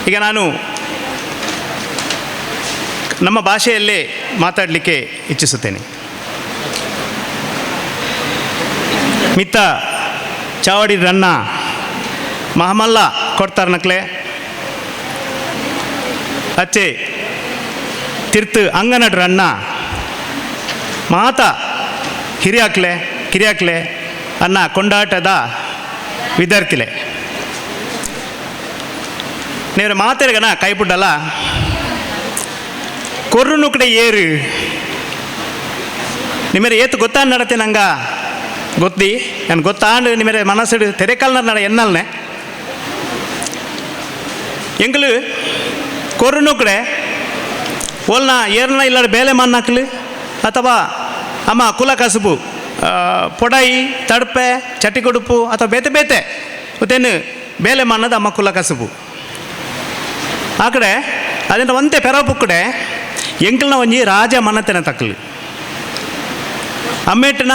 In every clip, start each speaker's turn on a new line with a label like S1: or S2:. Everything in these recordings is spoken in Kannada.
S1: ಈಗ ನಾನು ನಮ್ಮ ಭಾಷೆಯಲ್ಲೇ ಮಾತಾಡಲಿಕ್ಕೆ ಇಚ್ಛಿಸುತ್ತೇನೆ. ಮಿತ್ತ ಚಾವಡಿ ರನ್ನ ಮಹಮಲ್ಲ ಕೊಡ್ತಾರೆ ನಕ್ಲೆ ಅಚ್ಚೆ ತಿರ್ತು ಅಂಗನಡ್ರ ಅಣ್ಣ ಮಾತ ಕಿರಿಯಾಕ್ಲೆ ಅನ್ನ ಕೊಂಡಾಟದ ವಿದ್ಯಾರ್ಥಿಲೆ ನೀವು ಮಾತಾಡ್ಗನ ಕೈಪುಡ್ಡಲ್ಲ ಕೊರ್ರುನು ಕಡೆ ಏರು ನಿಮ್ಮರೆ ಏತು ಗೊತ್ತಾ ನಡತೆ ನಂಗ ಗೊತ್ತಿ ನಾನು ಗೊತ್ತಾಂಡು ನಿಮ್ಮರೆ ಮನಸ್ಸಿಡು ತೆರೆಕಲ್ನ ನಡ ಎನ್ನಲ್ನೆ ಎಂಗಳು ಕೊರ್ರುನು ಕಡೆ ಓಲ್ನ ಏರ್ನ ಇಲ್ಲಾಡ ಬೇಲೆ ಮಣ್ಣಾಕ್ಲು ಅಥವಾ ಅಮ್ಮ ಕುಲ ಕಸುಬು ಪೊಡಾಯಿ ತಡಪೆ ಚಟಿಕೊಡುಪು ಅಥವಾ ಬೇತೆ ಬೇತೆ ಮತ್ತೇನು ಬೇಲೆ ಮಣ್ಣದ ಅಮ್ಮ ಕುಲ ಕಸುಬು ಆ ಕಡೆ ಅದನ್ನು ಒಂತೆ ಪೆರಪು ಕಡೆ ಎಂಕಲ್ನ ಒಂಜಿ ರಾಜ ಮನ್ನತೆನ ತಕ್ಕಲು ಅಮ್ಮೇಟನ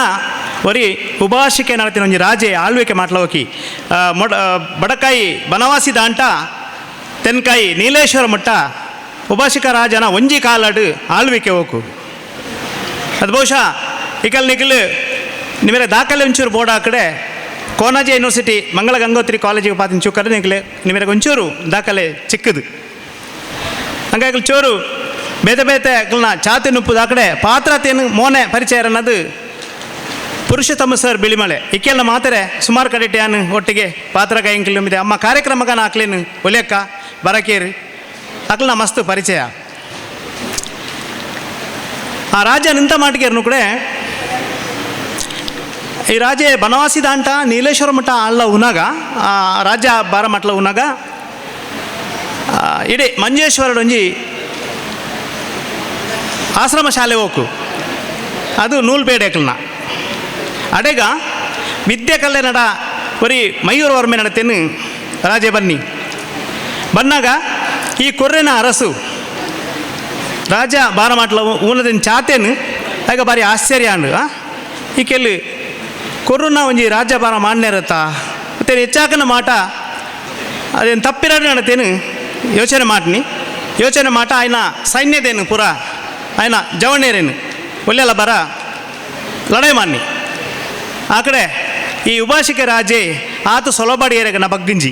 S1: ಒರಿ ಉಭಾಷಿಕೆ ನಡತಿನ ಒಂಜಿ ರಾಜೆ ಆಳ್ವಿಕೆ ಮಾಡ್ಲೋಕಿ ಬಡಕಾಯಿ ಬನವಾಸಿ ದಾಂಟ ತೆನ್ಕಾಯಿ ನೀಲೇಶ್ವರ ಮಟ್ಟ ಉಭಾಷಿಕ ರಾಜನ ಒಂಜಿ ಕಾಲಾಡು ಆಳ್ವಿಕೆ ಹೋಗು ಅದು ಬಹುಶಃ ಇಕಲ್ ನಿಖಲ್ ನಿಮಗೆ ದಾಖಲೆ ಒಂಚೂರು ಬೋರ್ಡ್ ಆ ಕಡೆ ಕೋನಾಜಿ ಯೂನಿವರ್ಸಿಟಿ ಮಂಗಳ ಗಂಗೋತ್ರಿ ಕಾಲೇಜಿಗೆ ಪಾತಿನ ಚೂಕರೆ ನಿಖಲೆ ನಿಮಗೆ ಒಂಚೂರು ದಾಖಲೆ ಚಿಕ್ಕದು ಹಂಗಾಗಿ ಚೂರು ಬೇತೆ ಬೇತೆ ಅಕ್ಕಲ್ನ ಚಾತಿ ನುಪ್ಪುದು ಆ ಕಡೆ ಪಾತ್ರತೇನು ಮೋನೆ ಪರಿಚಯ ಅನ್ನೋದು ಪುರುಷೋತ್ತಮ ಸರ್ ಬಿಳಿಮಳೆ ಇಕ್ಕೆಲ್ಲ ಮಾತಾರೆ ಸುಮಾರು ಕಡೆ ಟ್ಯಾನ್ ಒಟ್ಟಿಗೆ ಪಾತ್ರ ಕೈಂಕಲು ಇದೆ ಅಮ್ಮ ಕಾರ್ಯಕ್ರಮಗನ ಹಾಕ್ಲೇನು ಒಲೆಕ್ಕ ಬರಕೇರಿ ಅಕ್ಲನ ಮಸ್ತ್ ಪರಿಚಯ ಆ ರಾಜ ನಿಂತ ಮಾಟಿಗೆರ್ನು ಕೂಡ ಈ ರಾಜೆ ಬನವಾಸಿ ದಾಂಟ ನೀಲೇಶ್ವರ ಮಠ ಅಲ್ಲ ಉನಾಗ ರಾಜ ಬಾರ ಮಟ್ಲ ಉನಾಗ ಇಡೀ ಮಂಜೇಶ್ವರಡೊಂಜಿ ಆಶ್ರಮ ಶಾಲೆ ಹೋಗು ಅದು ನೂಲ್ಬೇಡೇಕಲ್ನ ಅಡೆಗ ವಿದ್ಯೆ ಕಲ್ಲೆ ನಡ ಬರೀ ಮಯೂರ ವರ್ಮೆ ನಡತೇನು ರಾಜೆ ಬನ್ನಾಗ ಈ ಕೊರ್ರೆನ ಅರಸು ರಾಜ ಬಾರ ಮಾಟ್ಲ ಊನದಿನ ಚಾತೇನು ಆಗ ಬಾರಿ ಆಶ್ಚರ್ಯ ಅಂಡು ಈ ಕೆಲ್ಲಿ ಕೊರ್ರುನ ಒಂಜಿ ರಾಜ್ಯ ಬಾರ ಮಾಡ್ನೇರತ್ತ ಮತ್ತೆ ಹೆಚ್ಚಾಕನ ಮಾಟ ಅದೇನು ತಪ್ಪಿರಾಡು ನಡತೇನು ಯೋಚನೆ ಮಾಟ ಆಯ್ನ ಸೈನ್ಯದೇನು ಪುರ ಆಯ್ನ ಜವಣೇರೇನು ಒಲ್ಲೆಲ್ಲ ಬರ ಲಡಾಯಿ ಮಾನ್ನಿ ಆ ಕಡೆ ಈ ಉಭಾಷಿಕೆ ರಾಜೆ ಆತು ಸೊಲಬಾಡಿಯರೆಗನ ಬಗ್ಗಿಂಜಿ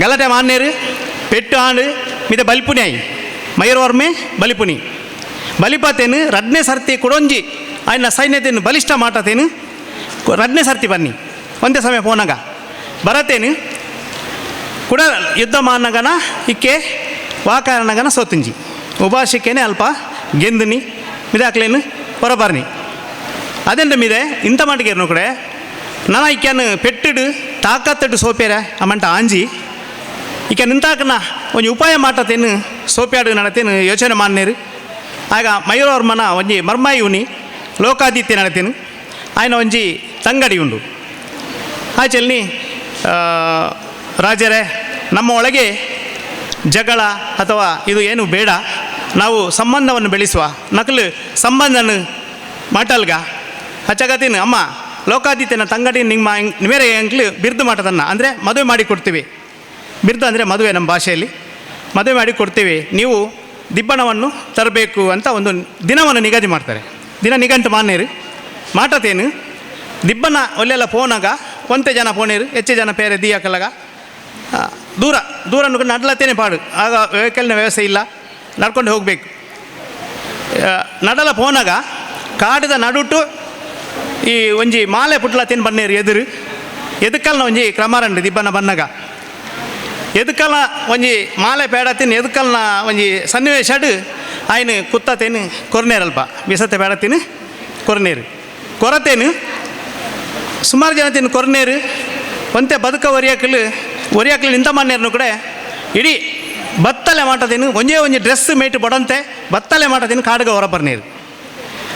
S1: ಗಲಾಟೆ ಮಾನ್ನೇರು ಪೆಟ್ಟು ಆಂಡು ಮಿದೆ ಬಲಿಪುನಿ ಆಯಿ ಮಯೂರವರ್ಮೆ ಬಲಿಪಾತೇನು ರಡ್ನೆ ಸರ್ತಿ ಕೊಡೊಂಜಿ ಆಯ್ನ ಸೈನ್ಯತೇನು ಬಲಿಷ್ಠ ಮಾಟತೇನು ರಡ್ನೆ ಸರ್ತಿ ಬನ್ನಿ ಒಂದೇ ಸಮಯ ಪೋನಾಗ ಬರತೇನು ಕೂಡ ಯುದ್ಧ ಮಾನಗನ ಇಕ್ಕೆ ವಾಕಾರಣಗನ ಸೋತುಂಜಿ ಉಭಾಷಿಕೆನೆ ಅಲ್ಪ ಗೆಂದಿನಿ ಮಿದಾಕ್ಲೇನು ಹೊರಬರ್ನಿ ಅದೆಂಡ ಮಿದೆ ಇಂಥ ಮಾಟಿಗೆರ್ನು ಕಡೆ ನನ್ನ ಇಕ್ಯಾನು ಪೆಟ್ಟಿಡು ತಾಕತ್ತಟ್ಟು ಸೋಪೇರ ಅಮ್ಮಂಟ ಆಂಜಿ ಇಕ ನಿಂತಾಕನ ಒಂಜಿ ಉಪಾಯ ಮಾಟತೇನು ಸೋಪ್ಯಾಡು ನಡತೇನು ಯೋಚನೆ ಮಾನ್ನೇರು ಆಗ ಮಯೂರವರ್ಮನ ಒಂಜಿ ಮರ್ಮಾಯಿ ಉನಿ ಲೋಕಾದಿತ್ಯ ನಡತೇನು ಆಯ್ನ ಒಂಜಿ ತಂಗಡಿ ಉಂಡು ಆಚೆಲ್ನಿ ರಾಜರೇ ನಮ್ಮ ಒಳಗೆ ಜಗಳ ಅಥವಾ ಇದು ಏನು ಬೇಡ ನಾವು ಸಂಬಂಧವನ್ನು ಬೆಳೆಸುವ ನಕಲು ಸಂಬಂಧನ ಮಾಟಲ್ಗ ಹಚ್ಚಗತೀನಿ ಅಮ್ಮ ಲೋಕಾದಿತ್ಯನ ತಂಗಡಿ ನಿಮ್ಮ ನಿಮೇರೆ ಎಂಕ್ಲು ಬಿರ್ದು ಮಾಟದನ್ನು ಅಂದರೆ ಮದುವೆ ಮಾಡಿ ಕೊಡ್ತೀವಿ ಬಿರ್ದು ಅಂದರೆ ಮದುವೆ ನಮ್ಮ ಭಾಷೆಯಲ್ಲಿ ಮದುವೆ ಮಾಡಿ ಕೊಡ್ತೀವಿ ನೀವು ದಿಬ್ಬಣವನ್ನು ತರಬೇಕು ಅಂತ ಒಂದು ದಿನವನ್ನು ನಿಗದಿ ಮಾಡ್ತಾರೆ ದಿನ ನಿಗಂಟು ಮಾನ್ಯರು ಮಾಟತೇನು ದಿಬ್ಬನ ಒಲ್ಲೆಲ್ಲ ಪೋನಾಗ ಒಂತೆ ಜನ ಪೋನೇರು ಹೆಚ್ಚು ಜನ ಪೇರೆ ದಿಯಾಕಲ್ಲಾಗ ದೂರ ನಡ್ಲತ್ತೇನೆ ಪಾಡು ಆಗ ವೆಹಿಕಲ್ನ ವ್ಯವಸ್ಥೆ ಇಲ್ಲ ನಡ್ಕೊಂಡು ಹೋಗಬೇಕು ನಡಲ ಪೋನಾಗ ಕಾಡಿದ ನಡುಟು ಈ ಒಂಜಿ ಮಾಲೆ ಪುಟ್ಲತ್ತೇನು ಬನ್ನೇರು ಎದುಕಲ್ನ ಒಂಜಿ ಕ್ರಮಾರಂಡು ದಿಬ್ಬನ ಬನ್ನಾಗ ಎದುಕಲ್ನ ಒಂಜಿ ಮಾಲೆ ಪೇಡತೀನಿ ಎದುಕಲ್ನ ಒಂಜಿ ಸನ್ನಿವೇಶಡು ಆಯ್ನು ಕುತ್ತತೇನು ಕೊರ್ನೇರಲ್ಪ ಬಿಸತ್ತೆ ಪೇಡತೀನಿ ಕೊರತೇನು ಸುಮಾರು ಜನ ತಿನ್ನು ಕೊರ್ನೇರು ಒಂತೆ ಬದುಕ ಒರಿಯಾಕಲು ನಿಂತ ಮನ್ನೇರ್ನು ಕೂಡ ಇಡೀ ಬತ್ತಲೆ ಮಾಟದೇನು ಒಂಜಿ ಡ್ರೆಸ್ ಮೇಟು ಬಡಂತೆ ಬತ್ತಲೆ ಮಾಟದೇನು ಕಾಡುಗ ಹೊರಬರ್ನೇರು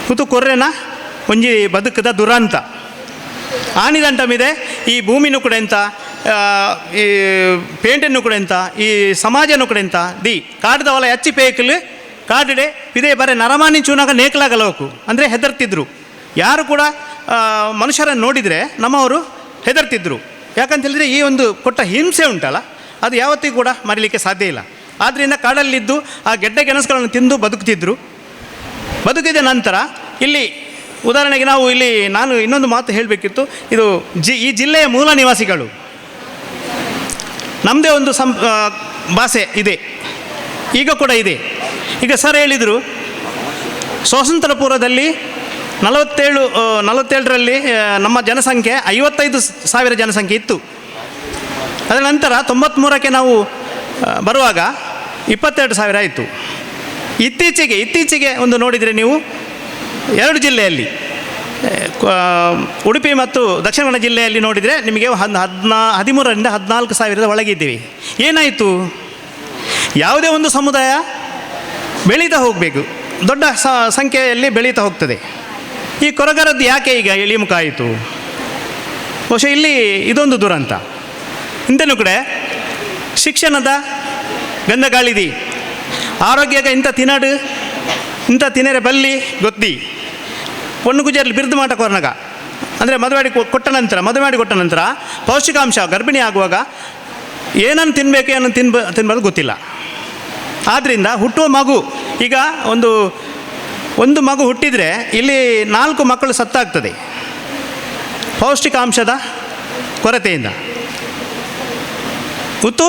S1: ಕೂತು ಕೊರ್ರೆನ ಒಂಜಿ ಬದುಕದ ದುರಂತ ಆನಿದಂಟ ಮಿದೆ ಈ ಭೂಮಿನೂ ಕೂಡ ಎಂತ ಈ ಪೇಂಟನ್ನು ಕೂಡ ಎಂತ ಈ ಸಮಾಜನೂ ಕೂಡ ಎಂತ ಕಾಡ್ದ ಹೊಲ ಹಚ್ಚಿ ಪೇಕಲು ಕಾಡಿಡೆ ಇದೇ ಬರೀ ನರಮಾನಿ ಚೂನಾಗ ನೇಕಲಾಗಲೋಕು ಅಂದರೆ ಹೆದರ್ತಿದ್ರು ಯಾರು ಕೂಡ ಮನುಷ್ಯರನ್ನು ನೋಡಿದರೆ ನಮ್ಮವರು ಹೆದರ್ತಿದ್ರು ಯಾಕಂತೇಳಿದರೆ ಈ ಒಂದು ಕೊಟ್ಟ ಹಿಂಸೆ ಉಂಟಲ್ಲ ಅದು ಯಾವತ್ತಿಗೂ ಕೂಡ ಮರೀಲಿಕ್ಕೆ ಸಾಧ್ಯ ಇಲ್ಲ. ಆದ್ದರಿಂದ ಕಾಡಲ್ಲಿದ್ದು ಆ ಗೆಡ್ಡೆ ಗೆಣಸುಗಳನ್ನು ತಿಂದು ಬದುಕ್ತಿದ್ರು. ಬದುಕಿದ ನಂತರ ಇಲ್ಲಿ ಉದಾಹರಣೆಗೆ ನಾವು ಇಲ್ಲಿ ನಾನು ಇನ್ನೊಂದು ಮಾತು ಹೇಳಬೇಕಿತ್ತು. ಇದು ಈ ಜಿಲ್ಲೆಯ ಮೂಲ ನಿವಾಸಿಗಳು, ನಮ್ಮದೇ ಒಂದು ಭಾಷೆ ಇದೆ, ಈಗ ಕೂಡ ಇದೆ. ಈಗ ಸರ್ ಹೇಳಿದರು, ಸ್ವಾತಂತ್ರ್ಯ ಪೂರ್ವದಲ್ಲಿ 47ರಲ್ಲಿ ನಮ್ಮ ಜನಸಂಖ್ಯೆ 55,000 ಜನಸಂಖ್ಯೆ ಇತ್ತು. ಅದರ ನಂತರ 93ಕ್ಕೆ ನಾವು ಬರುವಾಗ 22,000 ಆಯಿತು. ಇತ್ತೀಚೆಗೆ ಒಂದು ನೋಡಿದರೆ ನೀವು 2 ಜಿಲ್ಲೆಯಲ್ಲಿ, ಉಡುಪಿ ಮತ್ತು ದಕ್ಷಿಣ ಕನ್ನಡ ಜಿಲ್ಲೆಯಲ್ಲಿ ನೋಡಿದರೆ ನಿಮಗೆ 13ರಿಂದ 14,000 ಒಳಗಿದ್ದೀವಿ. ಏನಾಯಿತು? ಯಾವುದೇ ಒಂದು ಸಮುದಾಯ ಬೆಳೀತಾ ಹೋಗಬೇಕು, ದೊಡ್ಡ ಸಂಖ್ಯೆಯಲ್ಲಿ ಬೆಳೀತಾ ಹೋಗ್ತದೆ. ಈ ಕೊರಗರದ್ದು ಯಾಕೆ ಈಗ ಇಳಿಮುಖ ಆಯಿತು? ಬಹುಶಃ ಇಲ್ಲಿ ಇದೊಂದು ದುರಂತ. ಇಂತನೂ ಕೂಡ ಶಿಕ್ಷಣದ ಗಂಧಗಾಳಿದಿ, ಆರೋಗ್ಯಗ ಇಂಥ ತಿನ್ನಡು ಇಂಥ ತಿನ್ನರೆ ಬಲ್ಲಿ ಗೊತ್ತಿ ಪೊಣ್ಣು ಗುಜರಲ್ಲಿ ಬಿರುದು ಮಾಟ ಕೊರನಗ ಅಂದರೆ ಮದುವೆ ಮಾಡಿ ಕೊಟ್ಟ ನಂತರ ಪೌಷ್ಟಿಕಾಂಶ ಗರ್ಭಿಣಿ ಆಗುವಾಗ ಏನನ್ನು ತಿನ್ನಬೇಕು ಏನನ್ನು ತಿನ್ಬಾರ್ದು ಗೊತ್ತಿಲ್ಲ. ಆದ್ದರಿಂದ ಹುಟ್ಟುವ ಮಗು, ಈಗ ಒಂದು ಮಗು ಹುಟ್ಟಿದರೆ ಇಲ್ಲಿ 4 ಮಕ್ಕಳು ಸತ್ತಾಗ್ತದೆ ಪೌಷ್ಟಿಕಾಂಶದ ಕೊರತೆಯಿಂದ. ಉತ್ತು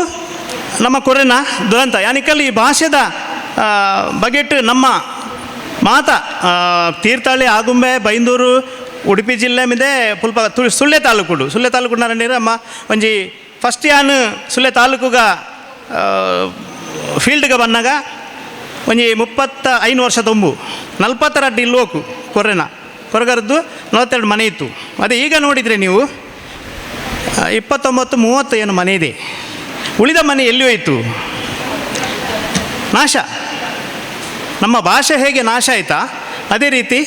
S1: ನಮ್ಮ ಕೊರೆನ ದುರಂತ ಯಾನಿಕಲ್ಲಿ ಈ ಭಾಷೆದ ಬಗೆಟ್ ನಮ್ಮ ಮಾತ ತೀರ್ಥಹಳ್ಳಿ, ಆಗುಂಬೆ, ಬೈಂದೂರು, ಉಡುಪಿ ಜಿಲ್ಲೆ ಮಿದೆ ಪುಲ್ಪ ಸುಳ್ಳೆ ತಾಲೂಕು ನೀರು ಅಮ್ಮ ಒಂಜಿ ಫಸ್ಟ್ ಯಾನ್ ಸುಳ್ಳೆ ತಾಲೂಕುಗ ಫೀಲ್ಡ್ಗೆ ಬಂದಾಗ ಒಂಜಿ 35 ವರ್ಷ ತುಂಬು 42 ಇಲ್ಲೋಕು ಕೊರಗರದ್ದು 42 ಮನೆ ಇತ್ತು. ಅದೇ ಈಗ ನೋಡಿದರೆ ನೀವು 29-30 ಏನು ಮನೆ ಇದೆ. ಉಳಿದ ಮನೆ ಎಲ್ಲಿ ಹೋಯಿತು? ನಾಶ. ನಮ್ಮ ಭಾಷೆ ಹೇಗೆ ನಾಶ ಆಯಿತಾ ಅದೇ ರೀತಿ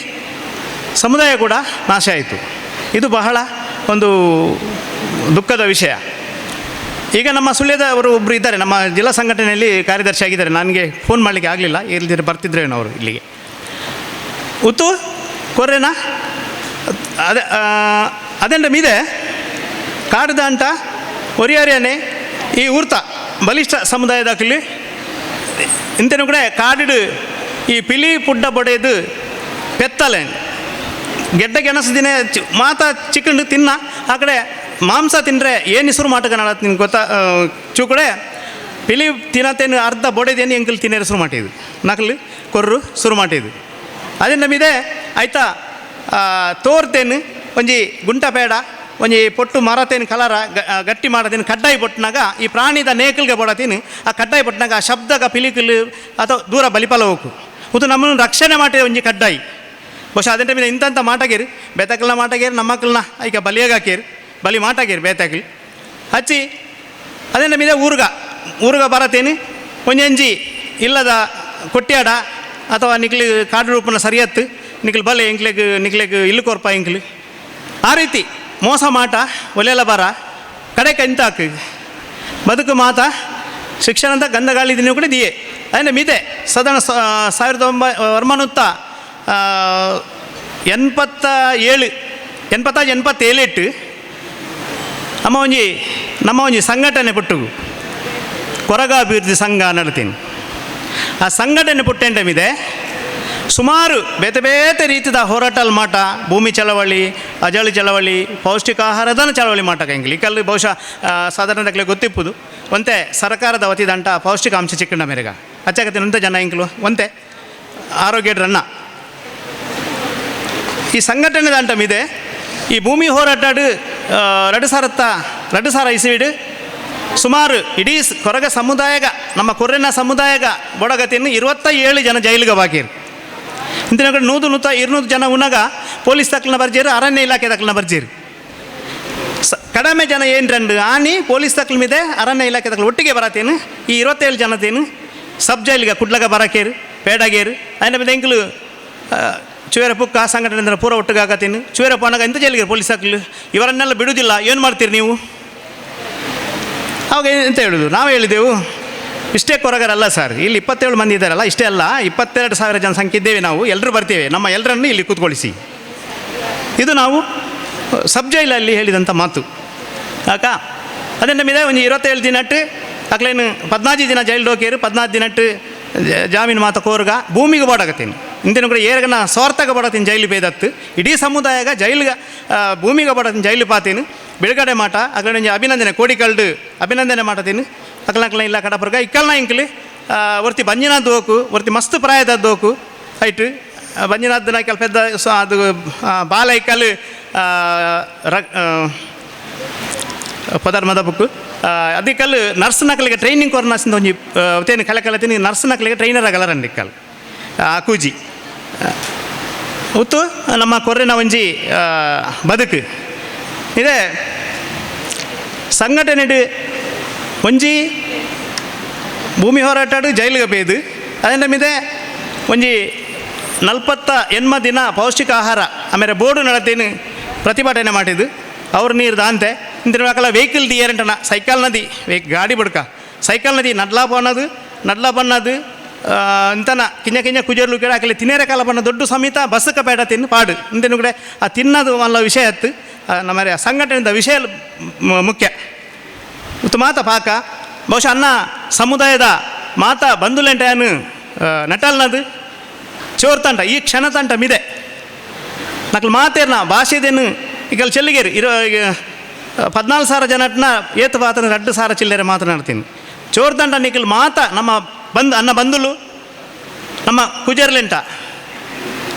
S1: ಸಮುದಾಯ ಕೂಡ ನಾಶ ಆಯಿತು. ಇದು ಬಹಳ ಒಂದು ದುಃಖದ ವಿಷಯ. ಈಗ ನಮ್ಮ ಸುಳ್ಯದವರು ಒಬ್ಬರು ಇದ್ದಾರೆ, ನಮ್ಮ ಜಿಲ್ಲಾ ಸಂಘಟನೆಯಲ್ಲಿ ಕಾರ್ಯದರ್ಶಿ ಆಗಿದ್ದಾರೆ. ನನಗೆ ಫೋನ್ ಮಾಡಲಿಕ್ಕೆ ಆಗಲಿಲ್ಲ, ಇಲ್ಲದಿದ್ದರೆ ಬರ್ತಿದ್ರೇನೋ ಅವರು ಇಲ್ಲಿಗೆ. ಉತ್ತು ಕೊರ್ರೆನ ಅದೆಂಡ ಮೀದೆ ಕಾಡ್ದಂಟ ಒರಿಯಾರಿಯನೇ ಈ ಊರ್ತ ಬಲಿಷ್ಠ ಸಮುದಾಯದಾಗಲಿ ಇಂತೇನು ಕೂಡ ಕಾಡಿಡು ಈ ಪಿಲಿ ಪುಡ್ಡ ಬೊಡೆದು ಪೆತ್ತಲೆ ಗೆಡ್ಡ ಗೆಣಸು ದಿನ ಮಾತ ಚಿಕನ್ ತಿನ್ನ ಆ ಕಡೆ ಮಾಂಸ ತಿಂದರೆ ಏನು ಹೆಸರು ಮಾಟಕ ನಾಡ ನಿನ್ಗೆ ಗೊತ್ತಾ ಚೂ ಕಡೆ ಪಿಲಿ ತಿನ್ನತ್ತೇನು ಅರ್ಧ ಬೊಡೆದೇನು ಎಂಕಲ್ ತಿನ್ನೋರು ಶುರು ಮಾಡಿದ್ದು ನಕಲು ಕೊರ್ರು ಶುರು ಮಾಡಿದ್ದು. ಅದೇ ನಮ್ಮಿದೆ ಆಯ್ತಾ ತೋರ್ತೇನು ಒಂಜಿ ಗುಂಟ ಬೇಡ ಒಂಜಿ ಪೊಟ್ಟು ಮರತೇನು ಕಲರ ಗಟ್ಟಿ ಮಾಡತೇನು ಕಡ್ಡಾಯಿ ಪೊಟ್ಟಿನಾಗ ಈ ಪ್ರಾಣಿದ ನೇಕಲ್ಗೆ ಬಡತೀನಿ ಆ ಕಡ್ಡಾಯಿ ಪೊಟ್ಟಿನಾಗ ಆ ಶಬ್ದಗ ಪಿಲಿಕಲು ಅಥವಾ ದೂರ ಬಲಿಪಲ ಹೋಗು ಇದು ನಮ್ಮನ್ನು ರಕ್ಷಣೆ ಮಾಡಿದ ಒಂಜಿ ಕಡ್ಡಾಯಿ. ಬಹುಶಃ ಅದೇ ಟೈಮಿಂದ ಇಂಥ ಮಾಟಗೇರಿ ಬೇತಕಲ್ನ ಮಾಟಗೇರಿ ನಮ್ಮ ಮಕ್ಕಳನ್ನ ಈಗ ಬಲಿಯಾಗ ಹಾಕೇರಿ ಬಲಿ ಮಾಟಗೇರಿ ಬೇತಕಲ್ ಹಚ್ಚಿ ಅದೇ ನಮ್ಮಿದೆ ಊರುಗ ಬರತೇನು ಒಂಜಿ ಇಲ್ಲದ ಕೊಟ್ಟಿಯಾಡ ಅಥವಾ ನಿಕ್ಲಿ ಕಾಡು ರೂಪನ ಸರಿಯತ್ತು ನಿಕ್ಲು ಬಲೆ ನಿಕ್ಲೆಗ್ ಇಲ್ಲು ಕೊರ್ಪ ಇಂಕ್ಲು ಆ ರೀತಿ ಮೋಸ ಮಾಟ ಒಲೆಲ್ಲ ಬರ ಕಡೆ ಕಂತಾಕು ಬದುಕು ಮಾತ ಶಿಕ್ಷಣದ ಗಂಧಗಾಳಿ ದಿನ ಕೂಡ ದಿಯೆ ಅದನ್ನು ಮಿದೆ ಸಾಧಾರಣ 1987 ನಮ್ಮ ಒಂಜಿ ಸಂಘಟನೆ ಪುಟ್ಟು ಕೊರಗಾಭಿವೃದ್ಧಿ ಸಂಘ ನಡ್ತೀನಿ. ಆ ಸಂಘಟನೆ ಪುಟ್ಟೆಂಟಮಿದೆ ಸುಮಾರು ಬೇತೆ ರೀತಿಯ ಹೋರಾಟಲ್ ಮಾಟ ಭೂಮಿ ಚಳವಳಿ ಅಜಳಿ ಚಳವಳಿ ಪೌಷ್ಟಿಕಾಹಾರದ ಚಳವಳಿ ಮಾಟ ಕಂಗಿಲಿ ಕಲ್ಲು ಬಹುಶಃ ಸಾಧಾರಣದಲ್ಲಿ ಗೊತ್ತಿಪ್ಪುದು ಒಂತೆ ಸರ್ಕಾರದ ವತಿದಂಟ ಪೌಷ್ಟಿಕಾಂಶ ಚಿಕ್ಕಣ್ಣ ಮೇರೆಗ ಅಚ್ಚಾಗತ್ತಿನಂತ ಜನ ಇಂಕ್ಲು ಒಂತೆ ಆರೋಗ್ಯ ರನ್ನ ಈ ಸಂಘಟನೆ ದಂಟ ಮಿದೆ ಈ ಭೂಮಿ ಹೋರಾಟಾಡು 2000 ಇಸವಿಡು ಸುಮಾರು ಇಡೀ ಕೊರಗ ಸಮುದಾಯಗ ನಮ್ಮ ಕೊರ್ರೆನ ಸಮುದಾಯಗ ಬೊಡಗತಿಯನ್ನು 27 ಜನ ಜೈಲಿಗೆ ಬಾಕಿರು. ಇಂತಿನ ಕಡೆ 100-200 ಜನ ಉನ್ನಾಗ ಪೊಲೀಸ್ ತಕ್ಕಲನ್ನ ಬರ್ಜೇರು, ಅರಣ್ಯ ಇಲಾಖೆ ತಕ್ಕಲನ್ನ ಬರ್ಜೇರು. ಕಡಿಮೆ ಜನ ಏನು ರಂಡು ಆನಿ ಪೊಲೀಸ್ ತಕ್ಕಲ ಮಿದೆ ಅರಣ್ಯ ಇಲಾಖೆ ತಕ್ಕಲು ಒಟ್ಟಿಗೆ ಬರತ್ತೇನು ಈ 27 ಜನತೇನು ಸಬ್ ಜೈಲಿಗೆ ಕುಡ್ಲಗ ಬರಕೇರು ಪೇಡಗೇರು ಅದನ್ನ ಮೇಲೆ ಎಂಕ್ಲು ಚುವೇರ ಪುಕ್ಕ ಸಂಘಟನೆ ಪೂರ ಒಟ್ಟಿಗಾಗತ್ತೇನು ಚುವೇರ ಪೋನಾಗ ಇಂಥ ಜೈಲಿಗೆ ಪೊಲೀಸ್ ತಕ್ಕಲು ಇವರನ್ನೆಲ್ಲ ಬಿಡುವುದಿಲ್ಲ. ಏನು ಮಾಡ್ತೀರಿ ನೀವು? ಅವಾಗ ಎಂತ ಹೇಳೋದು? ನಾವು ಹೇಳಿದೆವು ಇಷ್ಟೇ ಕೊರಗರಲ್ಲ ಸರ್, ಇಲ್ಲಿ 27 ಮಂದಿ ಇದ್ದಾರಲ್ಲ, ಇಷ್ಟೇ ಅಲ್ಲ 22,000 ಜನಸಂಖ್ಯೆ ಇದ್ದೇವೆ ನಾವು, ಎಲ್ಲರೂ ಬರ್ತೇವೆ, ನಮ್ಮ ಎಲ್ಲರನ್ನು ಇಲ್ಲಿ ಕೂತ್ಕೊಳಿಸಿ. ಇದು ನಾವು ಸಬ್ ಜೈಲಲ್ಲಿ ಹೇಳಿದಂಥ ಮಾತು. ಯಾಕ ಅದೇ ನಮ್ಮಿದೆ ಒಂದು 27 ದಿನಟ್ಟು ಅಕ್ಲೇನು 14 ದಿನ ಜೈಲು ಡೋಕೇರು 14 ದಿನಟ್ಟು ಜಾಮೀನು ಮಾತ ಕೋರ್ಗ ಭೂಮಿಗೆ ಬೋಡಾಗತ್ತೀನಿ ಇಂದಿನ ಕೂಡ ಏರ್ಗನ ಸ್ವಾರ್ಥಗ ಬೋಡತ್ತೀನಿ ಜೈಲು ಬೇದತ್ತು ಇಡೀ ಸಮುದಾಯಗ ಜೈಲಿಗೆ ಭೂಮಿಗೆ ಬೋಡತ್ತೀನಿ ಜೈಲು ಪಾತೀನಿ ಬಿಡುಗಡೆ ಮಾಟ ಅಕ್ಲ ಅಭಿನಂದನೆ ಕೋಡಿಕಲ್ಡು ಅಭಿನಂದನೆ ಮಾಡತೀನಿ ಅಕ್ಲಕ್ಲ ಇಲ್ಲ ಕಡಪರ್ಗ ಇಕ್ಕಲ್ನ ಇಂಕ್ಲಿ ಒರ್ತಿ ಬಂಜಿನಾದ್ದು ಹೋಕು ಒರ್ತಿ ಮಸ್ತ್ ಪ್ರಾಯದದ್ದು ಹೋಕು ಆಯ್ತು ಬಂಜಿನಾದ್ದು ನಾಯ್ಕಲ್ ಪೆದ್ದ ಅದು ಬಾಲ ಇಕ್ಕಲ್ ಪದಾರ್ ಮದ ಬುಕ್ಕು ಅದಕ್ಕಲ್ಲಿ ನರ್ಸ್ ನಕಲಿಗೆ ಟ್ರೈನಿಂಗ್ ಕೊರ್ನಾಸಿಂದ ಒಂಜಿ ತೇನು ಕಲೆ ಕಲತೀನಿ ನರ್ಸ್ ನಕಲಿಗೆ ಟ್ರೈನರ್ ಆಗಲ್ಲರಂడి ಇಕ್ಕಲ್ ಕೂಜಿ ಉತ್ತು ನಮ್ಮ ಕೊರ್ರೆನ ಒಂಜಿ ಬದುಕು ಇದೇ ಸಂಘಟನೆ ಒಂಜಿ ಭೂಮಿ ಹೋರಾಟಾಡು ಜೈಲಿಗೆ ಬೇದು ಅದರ ಮಿದೆ ಒಂಜಿ 48 ದಿನ ಪೌಷ್ಟಿಕ ಆಹಾರ ಆಮೇಲೆ ಬೋರ್ಡು ನಡತೇನು ಪ್ರತಿಭಟನೆ ಮಾಡಿದ್ದು ಅವ್ರು ನೀರು ದಾಂತೆ ಇಂದಿನ ಮಕ್ಕಳ ವೆಹಿಕಲ್ ದಿಯರಂಟನ ಸೈಕಲ್ ನದಿ ಗಾಡಿ ಬಡ್ಕ ಸೈಕಲ್ ನದಿ ನಡ್ಲಾ ಬಣ್ಣದು ಇಂತನ ಕಿಂಜ ಕುಜರ್ಲು ಕೇಳ ಹಾಕಲಿ ತಿನ್ನೇರೆ ಕಾಲ ಬಣ್ಣ ದೊಡ್ಡ ಸಮೇತ ಬಸ್ಸಕ್ಕೆ ಬೇಡ ತಿನ್ನು ಪಾಡು ಇಂದಿನ ಕಡೆ ಆ ತಿನ್ನೋದು ಅಲ್ಲ ವಿಷಯ ಹತ್ತು ನಮ್ಮ ಸಂಘಟನೆಯಿಂದ ವಿಷಯ ಮುಖ್ಯ ಉತ್ತು ಮಾತ ಪಾಕ ಬಹುಶಃ ಅನ್ನ ಸಮುದಾಯದ ಮಾತ ಬಂಧುಲೆಂಟನು ನಟಲ್ನದು ಚೋರ್ತಂಟ ಈ ಕ್ಷಣ ತಂಟ ಮಿದೆ ನಕಲು ಮಾತೇರ್ನ ಭಾಷೆದೇನು ಈಗ ಚೆಲ್ಲಿಗೇರಿ 14,000 ಜನಟ್ನ ಏತು ಪಾತ್ರ 2,000 ಚಿಲ್ಲರೆ ಮಾತನಾಡ್ತೀನಿ ಚೋರ್ತಂಟ ನಿಖಲ್ ಮಾತ ನಮ್ಮ ಅನ್ನ ಬಂಧುಲು ನಮ್ಮ ಕುಜರ್ಲೆಂಟ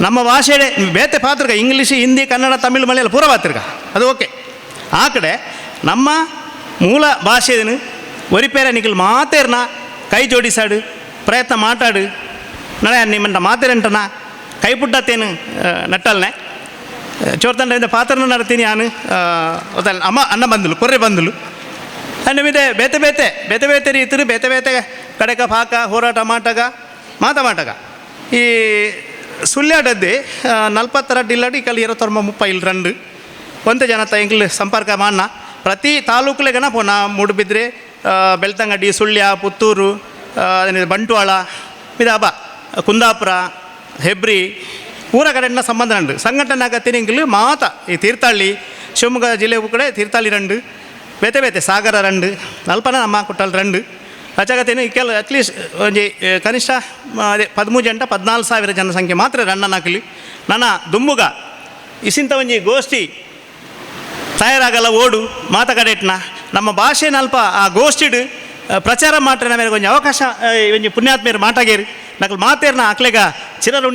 S1: ನಮ್ಮ ಭಾಷೆ ಬೇತೆ ಪಾತ್ರಗ ಇಂಗ್ಲೀಷ್ ಹಿಂದಿ ಕನ್ನಡ ತಮಿಳು ಮಲಯಾಳ ಪೂರ ಪಾತ್ರಗ ಅದು ಓಕೆ ಆ ಕಡೆ ನಮ್ಮ ಮೂಲ ಭಾಷೆಯನ್ನು ಒರಿಪೇರ ನಿಖಲ್ ಮಾತೇರ್ನ ಕೈ ಜೋಡಿಸಾಡು ಪ್ರಯತ್ನ ಮಾತಾಡು ನಡೆ ನಿಮ್ಮಂಟ ಮಾತೇರಂಟನ ಕೈ ಪುಟ್ಟತ್ತೇನು ನಟ್ಟಲ್ನೆ ಚೋರ್ತಂಡದಿಂದ ಪಾತ್ರನ ನಡ್ತೀನಿ ನಾನು ಅನ್ನ ಬಂದಲು ಕೊರ್ರೆ ಬಂದಲು ಅನ್ನ ಮಿದೆ ಬೇತೆ ರೀತಿರು ಬೇತೆ ಕಡೆಕ ಪಾಕ ಹೋರಾಟ ಮಾಟಗ ಈ ಸುಳ್ಯಾಡದ್ದೆ 42 ಇಲ್ಲಡಿ ಕಲ್ಲಿ 29 ರಂಡು ಒಂದೇ ಜನತ ಎಂಗ್ಲು ಸಂಪರ್ಕ ಮಾಡ ಪ್ರತಿ ತಾಲೂಕುಲೆಗನ ಪೋನ ಮೂಡುಬಿದ್ರೆ ಬೆಳ್ತಂಗಡಿ ಸುಳ್ಯ ಪುತ್ತೂರು ಬಂಟ್ವಾಳ ಮಿದ ಹಬ್ಬ ಕುಂದಾಪುರ ಹೆಬ್ರಿ ಪೂರ ಕಡೆನ ಸಂಬಂಧ ಉಂಡು ಸಂಘಟನೆ ಆಗತ್ತೀನಿ ಇಂಗ್ಲು ಮಾತ ಈ ತೀರ್ಥಹಳ್ಳಿ ಶಿವಮೊಗ್ಗ ಜಿಲ್ಲೆ ಕಡೆ ತೀರ್ಥಹಳ್ಳಿ ರಂಡು ಬೇತೆ ಸಾಗರ ರಂಡು ನಲ್ಪನ ನಮ್ಮ ಕೊಟ್ಟಲ್ ರಂಡು ಅಚಾಗತ್ತೇನು ಕೆಲ ಅಟ್ಲೀಸ್ಟ್ ಒಂಜಿ ಕನಿಷ್ಠ ಅದೇ 14,000 ಜನಸಂಖ್ಯೆ ಮಾತ್ರ ರಣ್ಣನಾಕಲಿ ನನ್ನ ದುಮ್ಮುಗ ಇಸಿಂತ ಒಂಜಿ ಗೋಷ್ಠಿ ತಯಾರಾಗಲ್ಲ ಓಡು ಮಾತಕಡೆಟ್ನ ನಮ್ಮ ಭಾಷೆ ನಲ್ಪ ಆ ಗೋಷ್ಠಿಡು ಪ್ರಚಾರ ಮಾಡ್ರೆ ನಮಗೆ ಒಂಜಿ ಅವಕಾಶ ಒಂಜಿ ಪುಣ್ಯಾತ್ಮೇರು ಮಾಟಾಗೇರಿ ನಕಲು ಮಾತೇರ್ನ ಅಕ್ಲೆಗ ಚಿರರುಣಿ